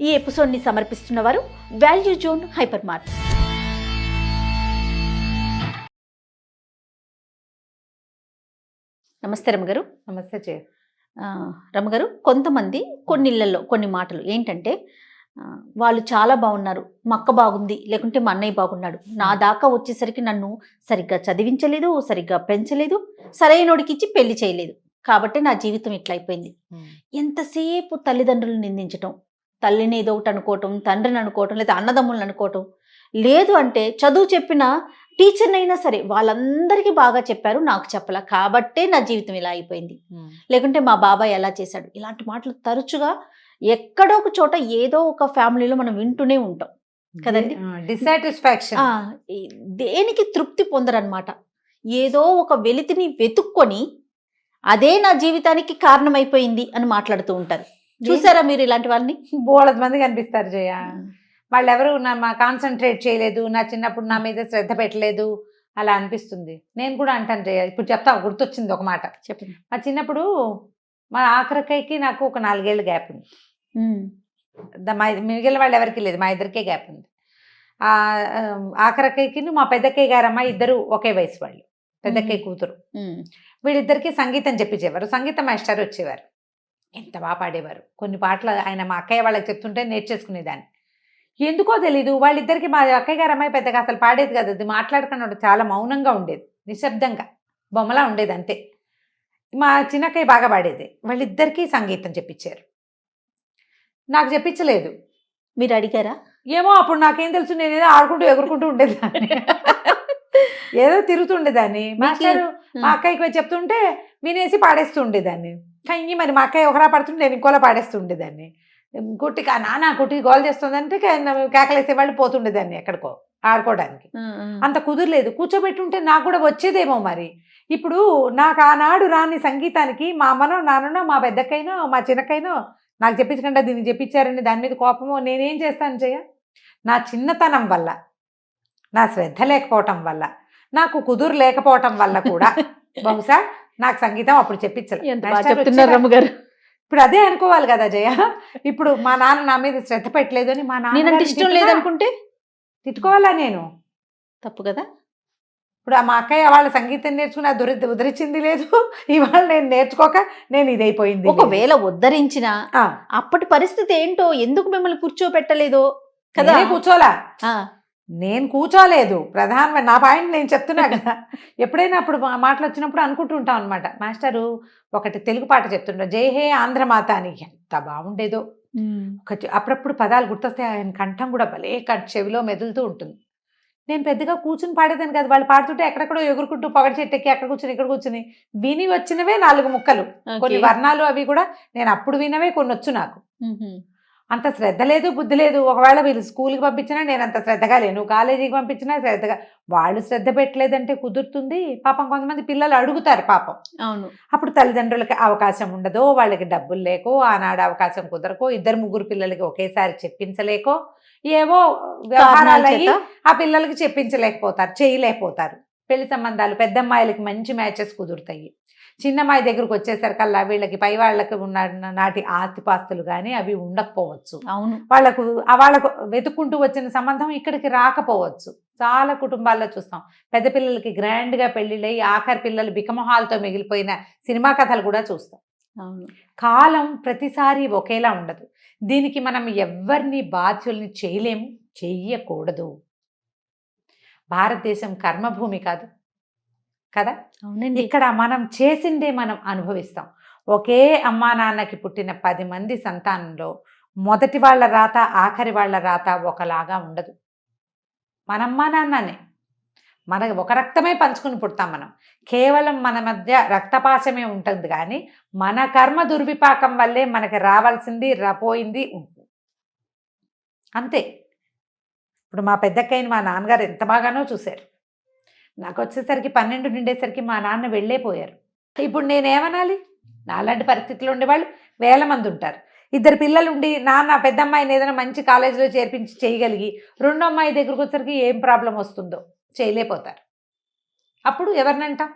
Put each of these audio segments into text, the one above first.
ఈ ఎపిసోడ్ని సమర్పిస్తున్నవారు value zone hyper mart. నమస్తే రమగారు. నమస్తే చే రమగారు, కొంతమంది కొన్ని ఇళ్లలో కొన్ని మాటలు ఏంటంటే వాళ్ళు చాలా బాగున్నారు, మా అక్క బాగుంది, లేకుంటే మా అన్నయ్య బాగున్నాడు, నా దాకా వచ్చేసరికి నన్ను సరిగ్గా చదివించలేదు, సరిగ్గా పెంచలేదు, సరైనోడికి ఇచ్చి పెళ్లి చేయలేదు, కాబట్టి నా జీవితం ఇట్లా అయిపోయింది. ఎంతసేపు తల్లిదండ్రులను నిందించటం, తల్లిని ఏదో ఒకటి అనుకోవటం, తండ్రిని అనుకోవటం, లేదా అన్నదమ్ములను అనుకోవటం, లేదు అంటే చదువు చెప్పిన టీచర్ని అయినా సరే వాళ్ళందరికీ బాగా చెప్పారు, నాకు చెప్పలా, కాబట్టే నా జీవితం ఇలా అయిపోయింది, లేకుంటే మా బాబాయ్ ఎలా చేశాడు, ఇలాంటి మాటలు తరచుగా ఎక్కడో ఒక చోట ఏదో ఒక ఫ్యామిలీలో మనం వింటూనే ఉంటాం కదండి. డిసాటిస్ఫాక్షన్, దేనికి తృప్తి పొందరనమాట. ఏదో ఒక వెలితిని వెతుక్కొని అదే నా జీవితానికి కారణమైపోయింది అని మాట్లాడుతూ ఉంటారు. చూసారా మీరు ఇలాంటి వాళ్ళని? బోలెడు మంది కనిపిస్తారు జయ. వాళ్ళు ఎవరు మా కాన్సన్ట్రేట్ చేయలేదు, నా చిన్నప్పుడు నా మీద శ్రద్ధ పెట్టలేదు అలా అనిపిస్తుంది. నేను కూడా అంటాను జయ, ఇప్పుడు చెప్తా, గుర్తొచ్చింది ఒక మాట. చెప్పండి. మా చిన్నప్పుడు మా ఆఖరికైకి నాకు ఒక 4 ఏళ్ళ గ్యాప్ ఉంది. మిగిలిన వాళ్ళు ఎవరికి లేదు, మా ఇద్దరికే గ్యాప్ ఉంది. ఆఖరికైకి మా పెద్దక్కయ్య గారు అమ్మాయి ఇద్దరు ఒకే వయసు వాళ్ళు, పెద్దక్కయ్య కూతురు. వీళ్ళిద్దరికి సంగీతం చెప్పించేవారు, సంగీత మాస్టర్ వచ్చేవారు, ఎంత బాగా పాడేవారు. కొన్ని పాటలు ఆయన మా అక్కయ్య వాళ్ళకి చెప్తుంటే నేర్చేసుకునేదాన్ని. ఎందుకో తెలీదు, వాళ్ళిద్దరికి మా అక్కయ్య గారు అమ్మాయి పెద్దగా అసలు పాడేది కదా, అది మాట్లాడుకున్నాడు, చాలా మౌనంగా ఉండేది, నిశ్శబ్దంగా బొమ్మలా ఉండేది అంతే. మా చిన్నక్కయ్య బాగా పాడేది. వాళ్ళిద్దరికీ సంగీతం చెప్పించారు, నాకు చెప్పించలేదు. మీరు అడిగారా? ఏమో అప్పుడు నాకేం తెలుసు, నేనేదో ఆడుకుంటూ ఎగురుకుంటూ ఉండేదాన్ని, ఏదో తిరుగుతుండేదాన్ని. మాస్టారు మా అక్కయ్యకి చెప్తుంటే వినేసి పాడేస్తూ ఉండేదాన్ని. కానీ మరి మా అక్కయ్య ఒకలా పడుతుంటే నేను ఇంకోలా పాడేస్తూ ఉండేదాన్ని. కుట్టి నాన్న కుట్టి గోల్ చేస్తుందంటే కేకలేసేవాళ్ళు పోతుండేదాన్ని ఎక్కడికో ఆడుకోవడానికి. అంత కుదరలేదు, కూర్చోబెట్టుంటే నాకు కూడా వచ్చేదేమో మరి. ఇప్పుడు నాకు ఆనాడు రాని సంగీతానికి మా అమ్మనో నాన్ననో మా పెద్దకైనో మా చిన్నకైనో నాకు చెప్పించకుండా దీన్ని చెప్పించారని దాని మీద కోపమో నేనేం చేస్తాను చెయ్య. నా చిన్నతనం వల్ల, నా శ్రద్ధ లేకపోవటం వల్ల, నాకు కుదురు లేకపోవటం వల్ల కూడా బహుశా నాకు సంగీతం అప్పుడు చెప్పించలేదు. ఇప్పుడు అదే అనుకోవాలి కదా జయ. ఇప్పుడు మా నాన్న నా మీద శ్రద్ధ పెట్టలేదు అని మా నాన్న ఇష్టం లేదనుకుంటే తిట్టుకోవాలా నేను? తప్పు కదా. ఇప్పుడు మా అక్కయ్య వాళ్ళ సంగీతం నేర్చుకుని ఉద్ధరించింది లేదు, ఇవాళ నేను నేర్చుకోక నేను ఇదైపోయింది. ఒకవేళ ఉద్ధరించిన అప్పటి పరిస్థితి ఏంటో, ఎందుకు మిమ్మల్ని కూర్చోబెట్టలేదో కదా. కూర్చోలా, నేను కూర్చోలేదు. ప్రధానమైన నా పాయింట్ నేను చెప్తున్నా కదా. ఎప్పుడైనా అప్పుడు మాటలు వచ్చినప్పుడు అనుకుంటూ ఉంటాం అనమాట. మాస్టరు ఒకటి తెలుగు పాట చెప్తుంటాం, జై హే ఆంధ్రమాత అని, ఎంత బాగుండేదో. ఒకటి అప్పుడప్పుడు పదాలు గుర్తొస్తే ఆయన కంఠం కూడా భలే చెవిలో మెదులుతూ ఉంటుంది. నేను పెద్దగా కూర్చుని పాడేదాన్ని కదా, వాళ్ళు పాడుతుంటే ఎక్కడెక్కడో ఎగురుకుంటూ పొగడి చెట్టెక్కి అక్కడ కూర్చుని ఇక్కడ కూర్చుని విని వచ్చినవే 4 ముక్కలు, కొన్ని వర్ణాలు అవి కూడా నేను అప్పుడు వినవే కొన్ని వచ్చు నాకు. అంత శ్రద్ధ లేదు, బుద్ధి లేదు. ఒకవేళ వీళ్ళు స్కూల్కి పంపించినా నేను అంత శ్రద్ధగా లేను, కాలేజీకి పంపించినా శ్రద్ధగా. వాళ్ళు శ్రద్ధ పెట్టలేదంటే కుదురుతుంది పాపం. కొంతమంది పిల్లలు అడుగుతారు పాపం. అవును, అప్పుడు తల్లిదండ్రులకి అవకాశం ఉండదో, వాళ్ళకి డబ్బులు లేకో, ఆనాడు అవకాశం కుదరకో, 2-3 పిల్లలకి ఒకేసారి చెప్పించలేకో, ఏవో వ్యవహారాలు అయ్యి ఆ పిల్లలకి చెప్పించలేకపోతారు, చేయలేకపోతారు. పెళ్లి సంబంధాలు పెద్దమ్మాయిలకి మంచి మ్యాచెస్ కుదురుతాయి, చిన్నమ్మాయి దగ్గరకు వచ్చేసరికల్లా వీళ్ళకి పై వాళ్ళకి ఉన్న నాటి ఆస్తిపాస్తులు కానీ అవి ఉండకపోవచ్చు. అవును, వాళ్ళకు వెతుక్కుంటూ వచ్చిన సంబంధం ఇక్కడికి రాకపోవచ్చు. చాలా కుటుంబాల్లో చూస్తాం, పెద్ద పిల్లలకి గ్రాండ్గా పెళ్లిళ్ళయి ఆఖరి పిల్లలు బికమొహాలతో మిగిలిపోయిన సినిమా కథలు కూడా చూస్తాం. అవును, కాలం ప్రతిసారి ఒకేలా ఉండదు. దీనికి మనం ఎవరిని బాధ్యుల్ని చేయలేము, చెయ్యకూడదు. భారతదేశం కర్మభూమి కాదు కదా. అవునండి. ఇక్కడ మనం చేసిందే మనం అనుభవిస్తాం. ఒకే అమ్మా నాన్నకి పుట్టిన 10 మంది సంతానంలో మొదటి వాళ్ళ రాత ఆఖరి వాళ్ళ రాత ఒకలాగా ఉండదు. మన అమ్మా నాన్ననే, మన ఒక రక్తమే పంచుకుని పుడతాం మనం. కేవలం మన మధ్య రక్తపాశమే ఉంటుంది, కానీ మన కర్మ దుర్విపాకం వల్లే మనకి రావాల్సింది పోయింది ఉంటుంది అంతే. ఇప్పుడు మా పెద్దక్కయ్యని మా నాన్నగారు ఎంత బాగానో చూశారు. నాకు వచ్చేసరికి 12 నిండేసరికి మా నాన్న వెళ్ళేపోయారు. ఇప్పుడు నేనేమనాలి? నాలాంటి పరిస్థితులు ఉండేవాళ్ళు 1000 మంది ఉంటారు. 2 పిల్లలు ఉండి నాన్న పెద్దమ్మాయిని ఏదైనా మంచి కాలేజీలో చేర్పించి చేయగలిగి, రెండో అమ్మాయి దగ్గరకు వచ్చేసరికి ఏం ప్రాబ్లం వస్తుందో చేయలేకపోతారు. అప్పుడు ఎవరినంటాం?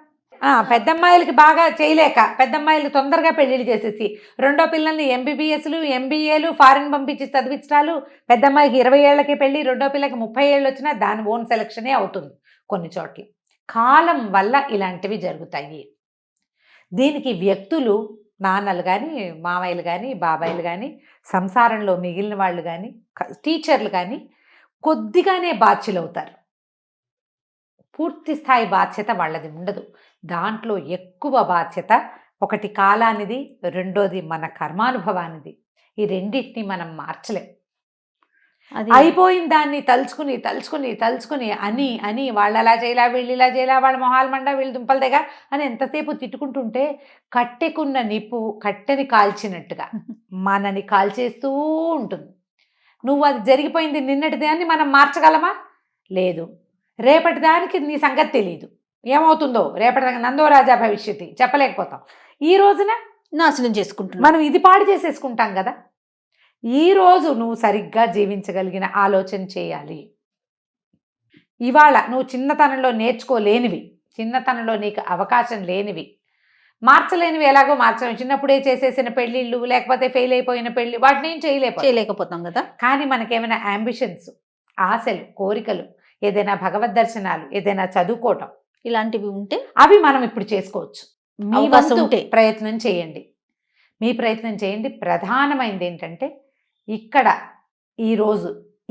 పెద్దమ్మాయిలకి బాగా చేయలేక పెద్దమ్మాయిలు తొందరగా పెళ్లిళ్ళు చేసేసి రెండో పిల్లల్ని ఎంబీబీఎస్లు ఎంబీఏలు ఫారిన్ పంపించి చదివించడాలు, పెద్దమ్మాయికి 20 ఏళ్లకే పెళ్లి, రెండో పిల్లకి 30 ఏళ్ళు వచ్చినా దాని ఓన్ సెలక్షనే అవుతుంది కొన్ని చోట్ల. కాలం వల్ల ఇలాంటివి జరుగుతాయి. దీనికి వ్యక్తులు, నాన్నలు కానీ, మామయ్యలు కానీ, బాబాయిలు కానీ, సంసారంలో మిగిలిన వాళ్ళు కానీ, టీచర్లు కానీ కొద్దిగానే బాధ్యులవుతారు. పూర్తి స్థాయి బాధ్యత వాళ్ళది ఉండదు. దాంట్లో ఎక్కువ బాధ్యత ఒకటి కాలానిది, రెండోది మన కర్మానుభవానిది. ఈ రెండింటిని మనం మార్చలేం. అది అయిపోయిన దాన్ని తలుచుకుని తలుచుకుని తలుచుకుని అని అని వాళ్ళు అలా చేయలా, వీళ్ళు ఇలా చేయలా, వాళ్ళ మొహాలు మండ, వీళ్ళు దుంపలు తెగ అని ఎంతసేపు తిట్టుకుంటుంటే కట్టెకున్న నిప్పు కట్టెని కాల్చినట్టుగా మనని కాల్చేస్తూ ఉంటుంది. నువ్వు అది జరిగిపోయింది నిన్నటి దాన్ని మనం మార్చగలమా? లేదు. రేపటి దానికి నీ సంగతి తెలియదు, ఏమవుతుందో రేపటి దానికి నందో రాజా భవిష్యత్తు చెప్పలేకపోతాం. ఈ రోజున నాశనం చేసుకుంటున్నాం. మనం ఇది పాడు చేసేసుకుంటాం కదా. ఈరోజు నువ్వు సరిగ్గా జీవించగలిగిన ఆలోచన చేయాలి. ఇవాళ నువ్వు చిన్నతనంలో నేర్చుకోలేనివి, చిన్నతనంలో నీకు అవకాశం లేనివి, మార్చలేనివి ఎలాగో మార్చలేము. చిన్నప్పుడే చేసేసిన పెళ్ళిళ్ళు, లేకపోతే ఫెయిల్ అయిపోయిన పెళ్ళి, వాటిని ఏం చేయలేకపోతాం కదా. కానీ మనకేమైనా అంబిషన్స్, ఆశలు, కోరికలు, ఏదైనా భగవద్ దర్శనాలు, ఏదైనా చదువుకోవటం, ఇలాంటివి ఉంటే అవి మనం ఇప్పుడు చేసుకోవచ్చు. మీ అవకాశం వంతు ఉంటే ప్రయత్నం చేయండి. మీ ప్రయత్నం చేయండి. ప్రధానమైనది ఏంటంటే ఇక్కడ ఈరోజు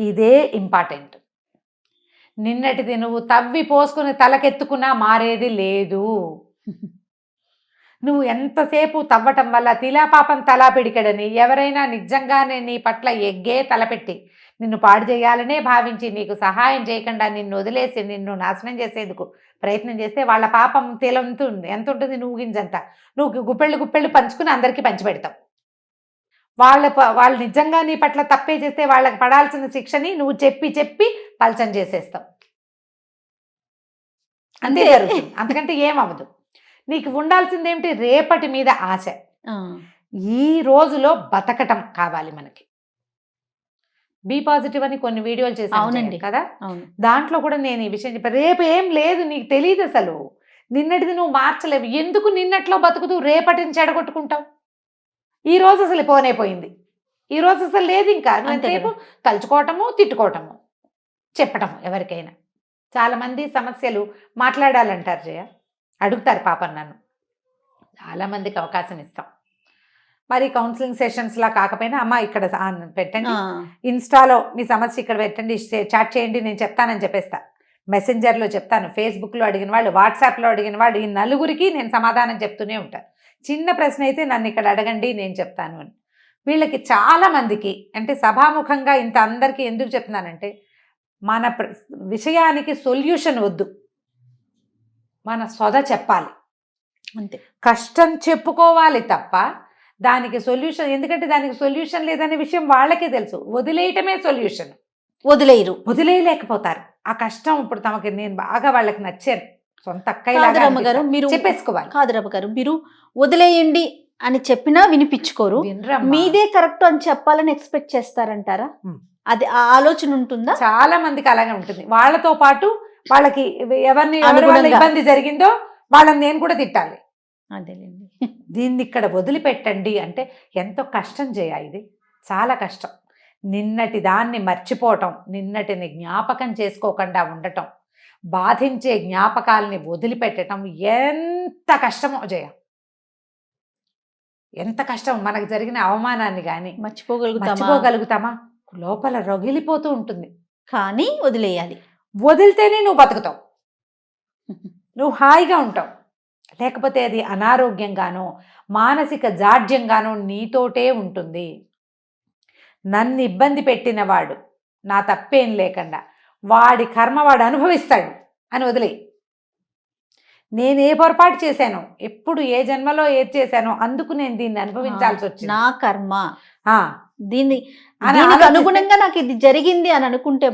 ఇదే ఇంపార్టెంట్. నిన్నటిది నువ్వు తవ్వి పోసుకుని తలకెత్తుకున్నా మారేది లేదు. నువ్వు ఎంతసేపు తవ్వటం వల్ల తిలాపాపం తలా పిడికడని ఎవరైనా నిజంగానే నీ పట్ల ఎగ్గే తలపెట్టి నిన్ను పాడు చేయాలనే భావించి నీకు సహాయం చేయకుండా నిన్ను వదిలేసి నిన్ను నాశనం చేసేందుకు ప్రయత్నం చేస్తే వాళ్ళ పాపం తేలంతుంది. ఎంత ఉంటుంది? నువ్వు గింజంత. నువ్వు గుప్పెళ్ళు గుప్పెళ్ళు పంచుకుని అందరికీ పంచిపెడతావు. వాళ్ళు నిజంగా నీ పట్ల తప్పే చేస్తే వాళ్ళకి పడాల్సిన శిక్షని నువ్వు చెప్పి చెప్పి పలచన చేసేస్తావు. అంతే జరుగుతుంది. అంతకంటే ఏమవ్వదు. నీకు ఉండాల్సిందేమిటి? రేపటి మీద ఆశ. ఈ రోజులో బతకటం కావాలి మనకి. బీ పాజిటివ్ అని కొన్ని వీడియోలు చేశాను కదా, దాంట్లో కూడా నేను ఈ విషయం చెప్పాను. రేపు ఏం లేదు, నీకు తెలియదు అసలు. నిన్నటిది నువ్వు మార్చలేవు. ఎందుకు నిన్నట్లో బతుకుతూ రేపటిని చెడగొట్టుకుంటావు? ఈ రోజు అసలు పోయిపోయింది. ఈ రోజు అసలు లేదు. ఇంకా అంతసేపు తలుచుకోవటము, తిట్టుకోవటము, చెప్పటము. ఎవరికైనా చాలామంది సమస్యలు మాట్లాడాలంటారు జయ, అడుగుతారు పాపం నన్ను. చాలామందికి అవకాశం ఇస్తాం. మరి కౌన్సిలింగ్ సెషన్స్లా కాకపోయినా అమ్మ ఇక్కడ పెట్టండి, ఇన్స్టాలో మీ సమస్య ఇక్కడ పెట్టండి, చాట్ చేయండి, నేను చెప్తానని చెప్పేస్తా. మెసెంజర్లో చెప్తాను, ఫేస్బుక్లో అడిగిన వాళ్ళు, వాట్సాప్లో అడిగిన వాళ్ళు, ఈ నలుగురికి నేను సమాధానం చెప్తూనే ఉంటాను. చిన్న ప్రశ్న అయితే నన్ను ఇక్కడ అడగండి, నేను చెప్తాను అని. వీళ్ళకి చాలామందికి అంటే సభాముఖంగా ఇంత అందరికీ ఎందుకు చెప్తున్నానంటే, మన విషయానికి సొల్యూషన్ వద్దు, మన సొద చెప్పాలి అంతే. కష్టం చెప్పుకోవాలి తప్ప దానికి సొల్యూషన్, ఎందుకంటే దానికి సొల్యూషన్ లేదనే విషయం వాళ్ళకే తెలుసు. వదిలేయటమే సొల్యూషన్. వదిలేయలేకపోతారు ఆ కష్టం. ఇప్పుడు తమకి నేను బాగా వాళ్ళకి నచ్చాను, సొంత అక్కయ్య మీరు చెప్పేసుకోవాలి. కాదు రమ్మ గారు, మీరు వదిలేయండి అని చెప్పినా వినిపించుకోరు. మీదే కరెక్ట్ అని చెప్పాలని ఎక్స్పెక్ట్ చేస్తారంటారా? అది ఆ ఆలోచన ఉంటుందా? చాలా మందికి అలాగే ఉంటుంది. వాళ్ళతో పాటు వాళ్ళకి ఎవరి ఇబ్బంది జరిగిందో వాళ్ళని నేను కూడా తిట్టాలి. అదేలేండి. దీన్ని ఇక్కడ వదిలిపెట్టండి అంటే ఎంతో కష్టం చేయాలి. ఇది చాలా కష్టం. నిన్నటి దాన్ని మర్చిపోవటం, నిన్నటిని జ్ఞాపకం చేసుకోకుండా ఉండటం, బాధించే జ్ఞాపకాలని వదిలిపెట్టడం ఎంత కష్టమో జయ. ఎంత కష్టం. మనకు జరిగిన అవమానాన్ని కానీ మర్చిపోగలుగుతామా? లోపల రగిలిపోతూ ఉంటుంది. కానీ వదిలేయాలి. వదిలితేనే నువ్వు బతుకుతావు, నువ్వు హాయిగా ఉంటావు. లేకపోతే అది అనారోగ్యంగానో మానసిక జాడ్యంగానో నీతోటే ఉంటుంది. నన్ను ఇబ్బంది పెట్టినవాడు నా తప్పేం లేకుండా వాడి కర్మ వాడు అనుభవిస్తాడు అని వదిలే. నేను ఏ పొరపాటు చేశానో, ఎప్పుడు ఏ జన్మలో ఏది చేశానో అందుకు నేను దీన్ని అనుభవించాల్సి వచ్చింది. నా కర్మ, దీనికి అనుగుణంగా నాకు ఇది జరిగింది అని అనుకుంటే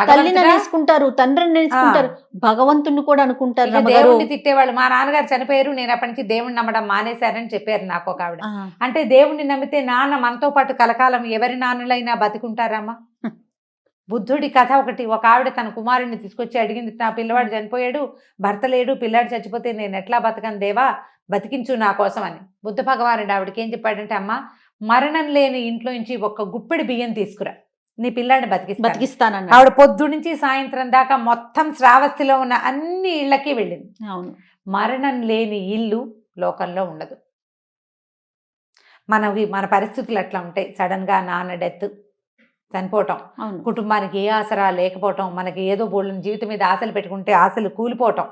తల్లిని నేర్చుకుంటారు, తండ్రిని నేర్చుకుంటారు, భగవంతుని కూడా అనుకుంటారు. దేవుడిని తిట్టేవాళ్ళు, మా నాన్నగారు చనిపోయారు, నేను అప్పటి నుంచి దేవుడిని నమ్మడం మానేశారని చెప్పారు నాకు ఒక ఆవిడ. అంటే దేవుడిని నమ్మితే నాన్న మనతో పాటు కలకాలం ఎవరి నాన్నలైనా బతికుంటారమ్మా? బుద్ధుడి కథ ఒకటి, ఒక ఆవిడ తన కుమారుడిని తీసుకొచ్చి అడిగింది, నా పిల్లవాడు చనిపోయాడు, భర్త లేడు, పిల్లాడు చచ్చిపోతే నేను ఎట్లా బతకను దేవా, బతికించు నా కోసం అని. బుద్ధ భగవానుడు ఆవిడకి ఏం చెప్పాడంటే, అమ్మ మరణం లేని ఇంట్లో నుంచి ఒక గుప్పెడి బియ్యం తీసుకురా, నీ పిల్లాడిని బతికిస్తానన్న. ఆవిడ పొద్దు నుంచి సాయంత్రం దాకా మొత్తం శ్రావస్తిలో ఉన్న అన్ని ఇళ్ళకి వెళ్ళింది. అవును. మరణం లేని ఇల్లు లోకంలో ఉండదు. మన పరిస్థితులు అట్లా ఉంటాయి. సడన్గా నాన్న డెత్, చనిపోవటం, అవును. కుటుంబానికి ఏ ఆసరా లేకపోవటం, మనకి ఏదో బోళ్ళని జీవితం మీద ఆశలు పెట్టుకుంటే ఆశలు కూలిపోవటం,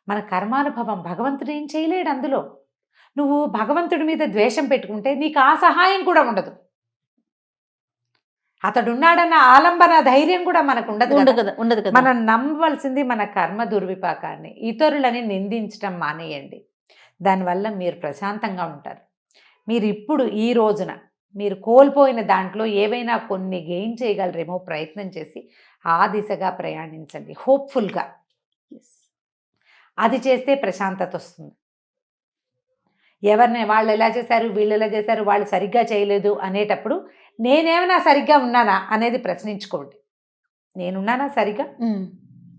మన కర్మానుభవం. భగవంతుడు ఏం చేయలేడు అందులో. నువ్వు భగవంతుడి మీద ద్వేషం పెట్టుకుంటే నీకు ఆ సహాయం కూడా ఉండదు. అతడున్నాడన్న ఆలంబన ధైర్యం కూడా మనకు ఉండదు కదా. ఉండదు కదా. మనం నమ్మవలసింది మన కర్మ దుర్విపాకాన్ని. ఇతరులని నిందించడం మానేయండి. దానివల్ల మీరు ప్రశాంతంగా ఉంటారు. మీరు ఇప్పుడు ఈ రోజున మీరు కోల్పోయిన దాంట్లో ఏవైనా కొన్ని గెయిన్ చేయగలరేమో ప్రయత్నం చేసి ఆ దిశగా ప్రయాణించండి హోప్ఫుల్గా. అది చేస్తే ప్రశాంతత వస్తుంది. ఎవరిని వాళ్ళు ఎలా చేశారు, వీళ్ళు ఎలా చేశారు, వాళ్ళు సరిగ్గా చేయలేదు అనేటప్పుడు నేనేమైనా సరిగ్గా ఉన్నానా అనేది ప్రశ్నించుకోండి. నేనున్నానా సరిగ్గా,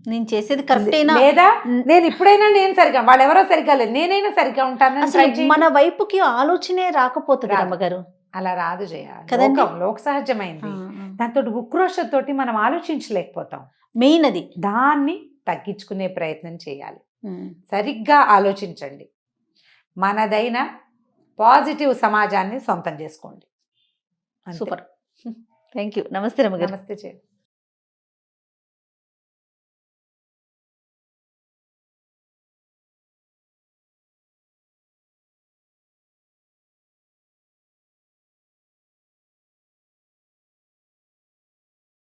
నేను చేసేది కరెక్టేనా, లేదా నేను ఇప్పుడైనా నేను సరిగ్గా, వాళ్ళు ఎవరో సరిగ్గా లేదు, నేనైనా సరిగ్గా ఉంటాను. మన వైపుకి ఆలోచనే రాకపోతుంది అమ్మగారు. అలా రాదు జయ, కదండి? లోక సహజమైంది. దాంతో ఉక్రోషంతో మనం ఆలోచించలేకపోతాం. మెయిన్ అది. దాన్ని తగ్గించుకునే ప్రయత్నం చేయాలి. సరిగ్గా ఆలోచించండి. మనదైన పాజిటివ్ సమాజాన్ని సొంతం చేసుకోండి. సూపర్. Thank you. నమస్తే రమ్మగారు. నమస్తే జయ.